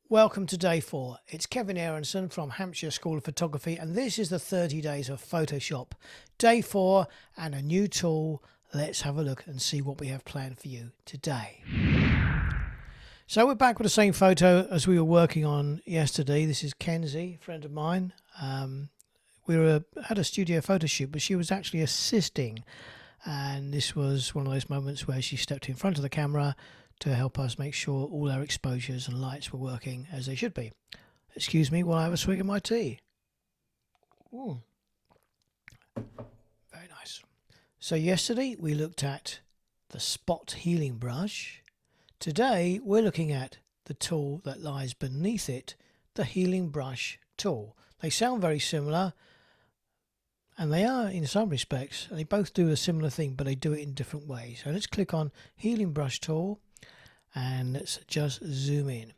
Welcome to day 4. It's Kevin Aronson from Hampshire School of Photography, and this is the 30 days of Photoshop. Day 4 and a new tool. Let's have a look and see what we have planned for you today. So we're back with the same photo as we were working on yesterday. This is Kenzie, a friend of mine. We had a studio photo shoot, but she was actually assisting, and this was one of those moments where she stepped in front of the camera to help us make sure all our exposures and lights were working as they should be. Excuse me while I have a swig of my tea. Ooh. Very nice. So yesterday we looked at the spot healing brush. Today we're looking at the tool that lies beneath it, the healing brush tool. They sound very similar, and they are in some respects. They both do a similar thing, but they do it in different ways. So let's click on healing brush tool. And let's just zoom in.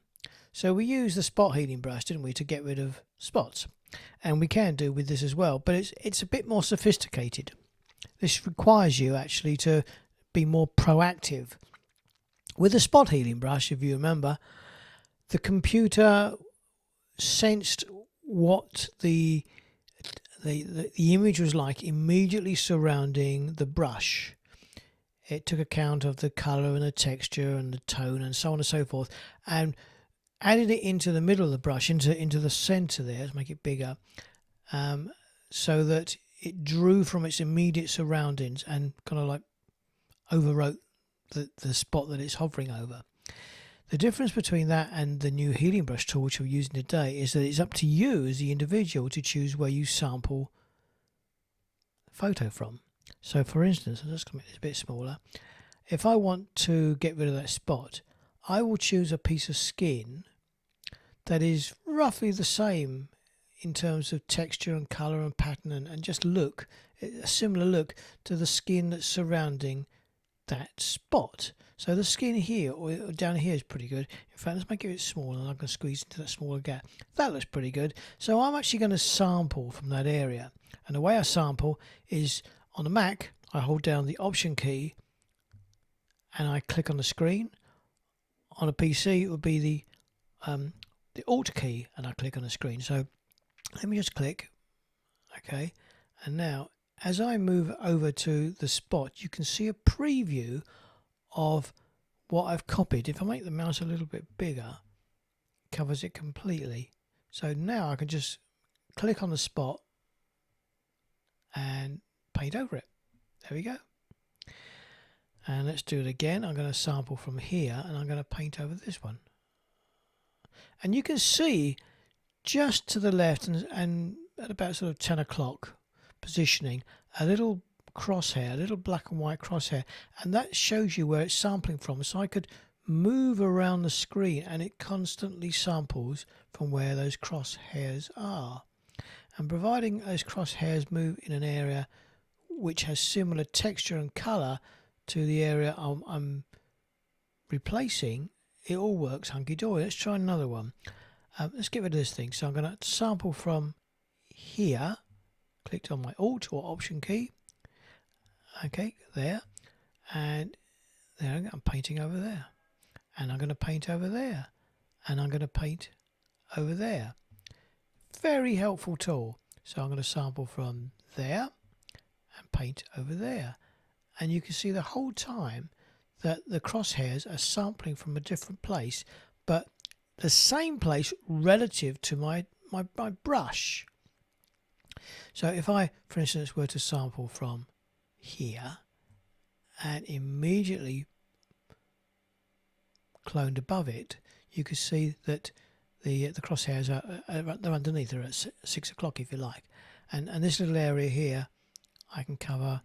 So we used the spot healing brush, didn't we, to get rid of spots, and we can do with this as well, but it's a bit more sophisticated. This requires you actually to be more proactive. With the spot healing brush, if you remember, the computer sensed what the image was like immediately surrounding the brush. It took account of the colour and the texture and the tone and so on and so forth, and added it into the middle of the brush, into the centre there. Let's make it bigger, so that it drew from its immediate surroundings and kind of like overwrote the spot that it's hovering over. The difference between that and the new healing brush tool, which we're using today, is that it's up to you as the individual to choose where you sample photo from. So for instance, I'm just going to make this a bit smaller. If I want to get rid of that spot, I will choose a piece of skin that is roughly the same in terms of texture and colour and pattern and just look, a similar look to the skin that's surrounding that spot. So the skin here or down here is pretty good. In fact, let's make it a bit smaller, and I'm going to squeeze into that smaller gap. That looks pretty good. So I'm actually going to sample from that area. And the way I sample is on the Mac, I hold down the Option key and I click on the screen. On a PC, it would be the Alt key, and I click on the screen. So let me just click. Okay, and now as I move over to the spot, you can see a preview of what I've copied. If I make the mouse a little bit bigger, it covers it completely. So now I can just click on the spot and paint over it. There we go. And let's do it again. I'm going to sample from here, and I'm going to paint over this one. And you can see just to the left and at about sort of 10 o'clock positioning, a little crosshair, a little black and white crosshair, and that shows you where it's sampling from. So I could move around the screen and it constantly samples from where those crosshairs are. And providing those crosshairs move in an area which has similar texture and colour to the area I'm replacing, it all works hunky-dory. Let's try another one. Let's get rid of this thing. So I'm going to sample from here. Clicked on my Alt or Option key. Okay, there. And there I'm painting over there. And I'm going to paint over there. And I'm going to paint over there. Very helpful tool. So I'm going to sample from there and paint over there, and you can see the whole time that the crosshairs are sampling from a different place, but the same place relative to my brush. So if I, for instance, were to sample from here and immediately cloned above it, you could see that the crosshairs they're underneath. They're at 6 o'clock if you like, and this little area here I can cover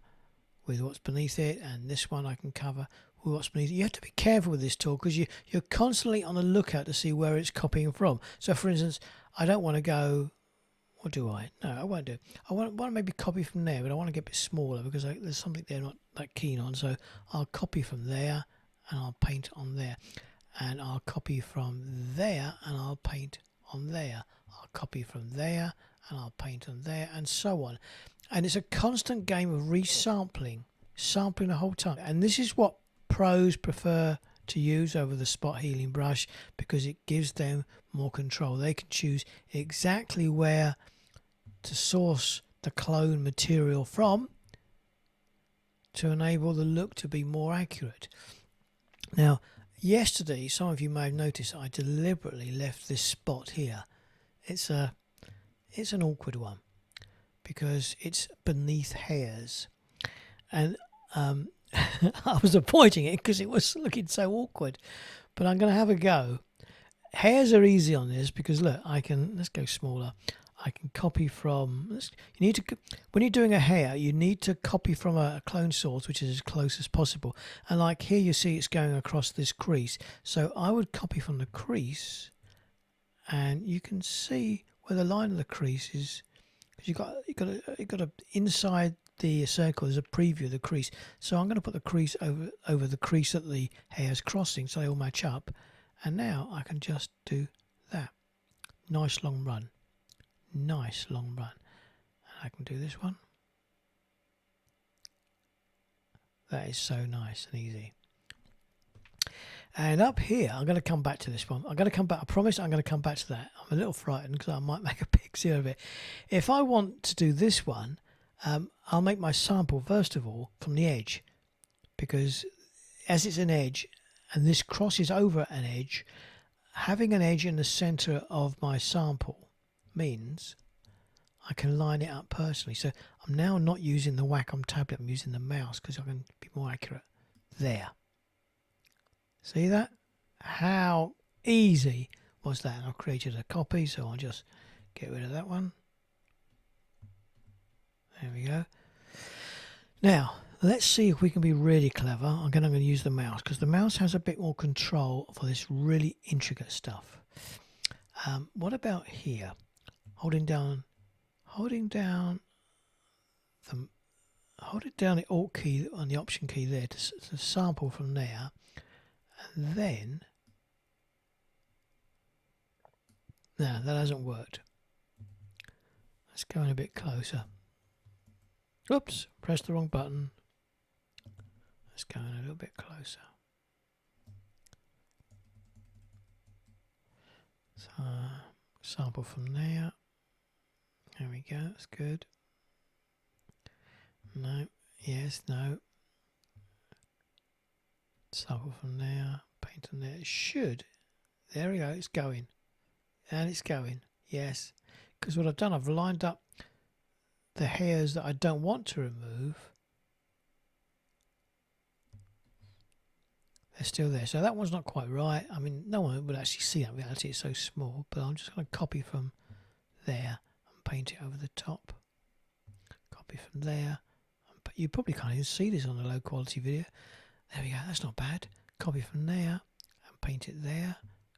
with what's beneath it, and this one I can cover with what's beneath it. You have to be careful with this tool because you're constantly on the lookout to see where it's copying from. So for instance, I don't want to go, what do I? No, I won't do. I want to maybe copy from there, but I want to get a bit smaller because there's something they're not that keen on. So I'll copy from there and I'll paint on there. And I'll copy from there and I'll paint on there. I'll copy from there and I'll paint on there, and so on. And it's a constant game of resampling, sampling the whole time. And this is what pros prefer to use over the spot healing brush because it gives them more control. They can choose exactly where to source the clone material from to enable the look to be more accurate. Now, yesterday, some of you may have noticed I deliberately left this spot here. It's an awkward one because it's beneath hairs, and I was avoiding it because it was looking so awkward, but I'm going to have a go. Hairs are easy on this because look, let's go smaller. I can copy from, when you're doing a hair, you need to copy from a clone source which is as close as possible. And like here you see it's going across this crease. So I would copy from the crease, and you can see where the line of the crease is, because you got a inside the circle is a preview of the crease. So I'm going to put the crease over the crease that the hair is crossing so they all match up. And now I can just do that. Nice long run. Nice long run. And I can do this one. That is so nice and easy. And up here, I'm going to come back to this one. I'm going to come back. I promise I'm going to come back to that. I'm a little frightened because I might make a big deal of it. If I want to do this one, I'll make my sample first of all from the edge, because as it's an edge and this crosses over an edge, having an edge in the center of my sample means I can line it up personally. So I'm now not using the Wacom tablet, I'm using the mouse because I can be more accurate. There. See that? How easy was that? And I've created a copy, so I'll just get rid of that one. There we go. Now, let's see if we can be really clever. I'm going to use the mouse because the mouse has a bit more control for this really intricate stuff. What about here? Holding down the Alt key on the Option key there to sample from there, and then no, that hasn't worked. Let's go in a bit closer. Oops, pressed the wrong button. Let's go in a little bit closer. So sample from there. There we go, that's good. No, yes, no. Sample from there, paint on there. It should. There we go, it's going. And it's going, yes. Because what I've done, I've lined up the hairs that I don't want to remove. They're still there. So that one's not quite right. I mean, no one would actually see that in reality, it's so small. But I'm just going to copy from there and paint it over the top. Copy from there. But you probably can't even see this on a low quality video. There we go, that's not bad. Copy from there and paint it there.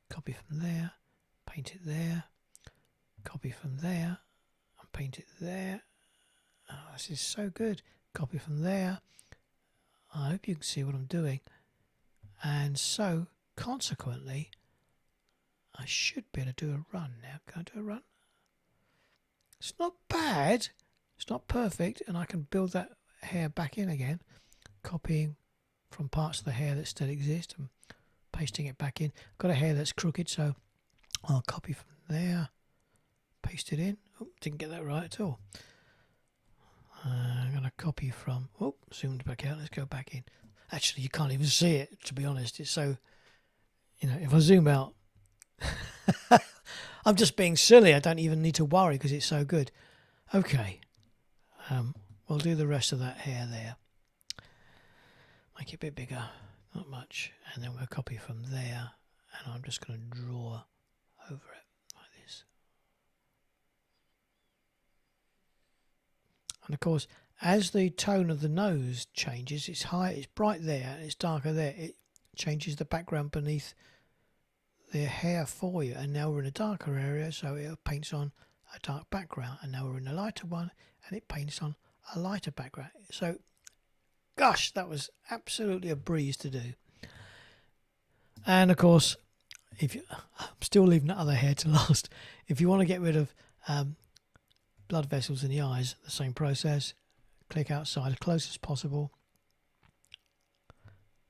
Copy from there, paint it there. Copy from there and paint it there. Oh, this is so good. Copy from there. I hope you can see what I'm doing. And so, consequently, I should be able to do a run now. Can I do a run? It's not bad. It's not perfect. And I can build that hair back in again. Copying from parts of the hair that still exist and pasting it back in. I've got a hair that's crooked, so I'll copy from there. Paste it in. Oh, didn't get that right at all. I'm going to copy from, zoomed back out, let's go back in. Actually, you can't even see it, to be honest. It's so, if I zoom out, I'm just being silly. I don't even need to worry because it's so good. Okay, we'll do the rest of that hair there. Make it a bit bigger, not much. And then we'll copy from there, and I'm just going to draw over it like this. And of course, as the tone of the nose changes, it's bright there, and it's darker there. It changes the background beneath the hair for you. And now we're in a darker area, so it paints on a dark background. And now we're in a lighter one, and it paints on a lighter background. So, gosh, that was absolutely a breeze to do. And of course, I'm still leaving that other hair to last. If you want to get rid of blood vessels in the eyes, the same process. Click outside as close as possible.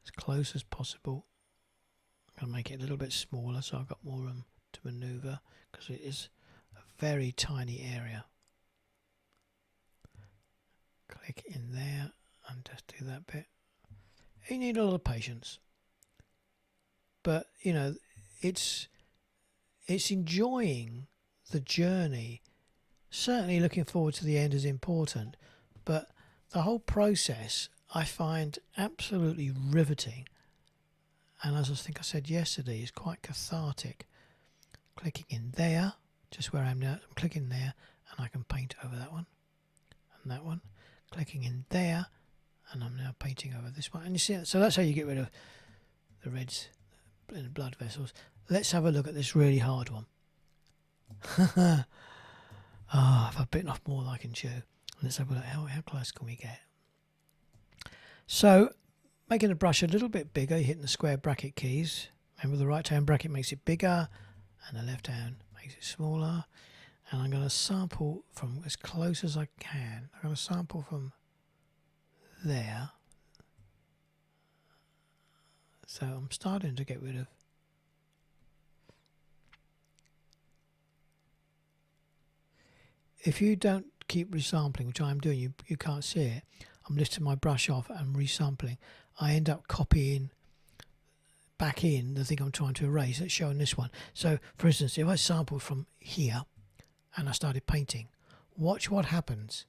As close as possible. going to make it a little bit smaller so I've got more room to manoeuvre, because it is a very tiny area. Click in there and just do that bit. You need a lot of patience, but you know, it's enjoying the journey. Certainly looking forward to the end is important, but the whole process I find absolutely riveting, and as I think I said yesterday, is quite cathartic. Clicking in there, just where I am now, I'm clicking there and I can paint over that one and that one. Clicking in there and I'm now painting over this one, and you see, so that's how you get rid of the reds and the blood vessels. Let's have a look at this really hard one. Ah, if I've bitten off more than I can chew. Let's have a look. How close can we get? So, making the brush a little bit bigger, hitting the square bracket keys. Remember, the right hand bracket makes it bigger and the left hand makes it smaller. And I'm going to sample from as close as I can. I'm going to sample from there. So I'm starting to get rid of. If you don't keep resampling, which I'm doing, you can't see it. I'm lifting my brush off and resampling. I end up copying back in the thing I'm trying to erase. It's showing this one. So, for instance, if I sample from here and I started painting, watch what happens.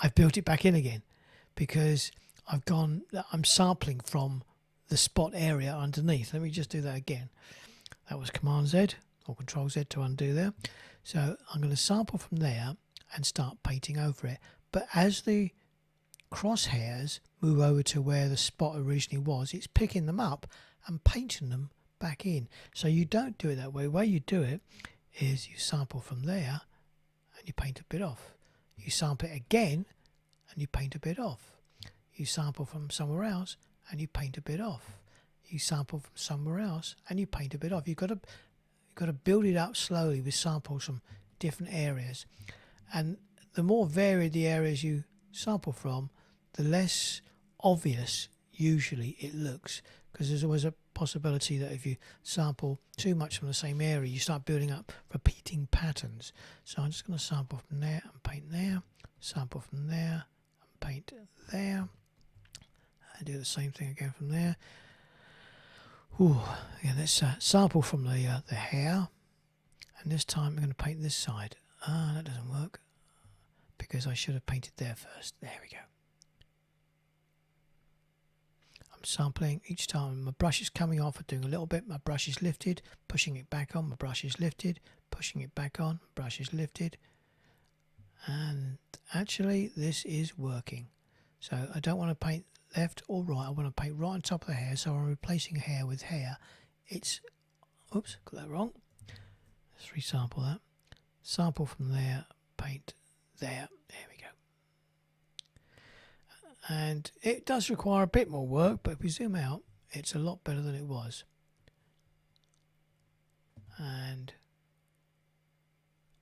I've built it back in again because I'm sampling from the spot area underneath. Let me just do that again. That was Command Z or Control Z to undo there. So I'm going to sample from there and start painting over it. But as the crosshairs move over to where the spot originally was, it's picking them up and painting them back in. So you don't do it that way. The way you do it is you sample from there and you paint a bit off. You sample it again and you paint a bit off. You sample from somewhere else and you paint a bit off. You sample from somewhere else and you paint a bit off. You've got to build it up slowly with samples from different areas. And the more varied the areas you sample from, the less obvious usually it looks, because there's always a possibility that if you sample too much from the same area, you start building up repeating patterns. So I'm just going to sample from there and paint there, sample from there and paint there, and do the same thing again from there. Ooh, again, let's sample from the hair, and this time I'm going to paint this side. Ah, that doesn't work because I should have painted there first. There we go. I'm sampling each time. My brush is coming off, I'm doing a little bit. My brush is lifted, pushing it back on. My brush is lifted, pushing it back on. My brush is lifted, and actually this is working. So I don't want to paint left or right. I want to paint right on top of the hair. So I'm replacing hair with hair. It's, oops, got that wrong. Let's resample that. Sample from there, paint there. There we go. And it does require a bit more work, but if we zoom out, it's a lot better than it was. And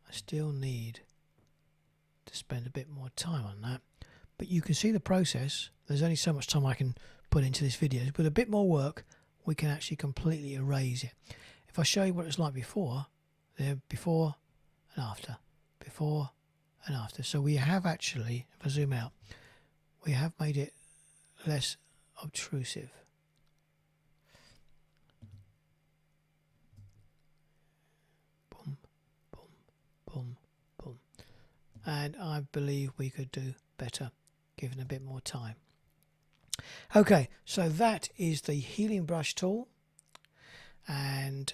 I still need to spend a bit more time on that. But you can see the process. There's only so much time I can put into this video. With a bit more work, we can actually completely erase it. If I show you what it's like before, there, before and after, before and after. So we have actually, if I zoom out, we have made it less obtrusive. Boom, boom, boom, boom. And I believe we could do better given a bit more time. Okay, so that is the healing brush tool, and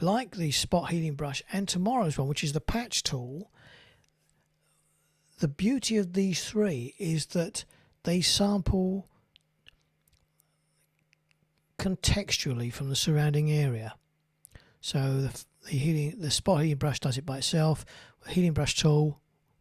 like the spot healing brush and tomorrow's one, which is the patch tool, the beauty of these three is that they sample contextually from the surrounding area. So the spot healing brush does it by itself, the healing brush tool,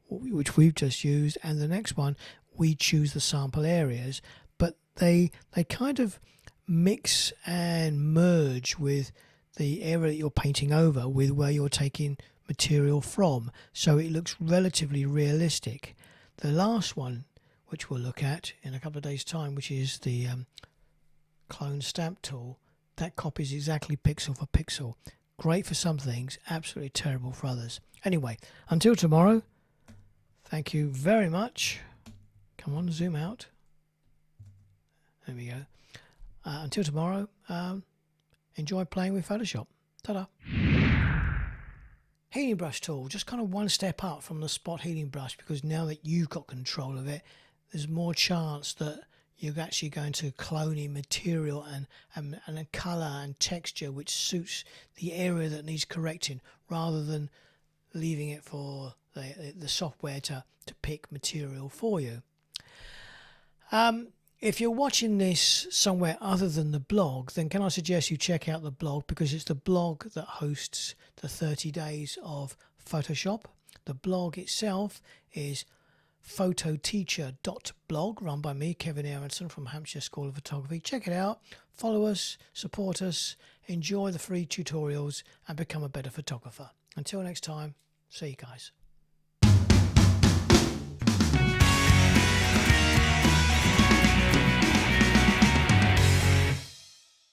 which we've just used, and the next one we choose the sample areas, but they kind of mix and merge with the area that you're painting over with where you're taking material from, so it looks relatively realistic. The last one, which we'll look at in a couple of days time, which is the clone stamp tool that copies exactly pixel for pixel. Great for some things, absolutely terrible for others. Anyway, until tomorrow, thank you very much. Come on, zoom out. There we go. Until tomorrow, enjoy playing with Photoshop. Ta-da. Healing brush tool, just kind of one step up from the spot healing brush, because now that you've got control of it, there's more chance that you're actually going to clone in material and a colour and texture which suits the area that needs correcting, rather than leaving it for the software to pick material for you. If you're watching this somewhere other than the blog, then can I suggest you check out the blog, because it's the blog that hosts the 30 days of Photoshop. The blog itself is phototeacher.blog, run by me, Kevin Aronson from Hampshire School of Photography. Check it out, follow us, support us, enjoy the free tutorials and become a better photographer. Until next time, see you guys.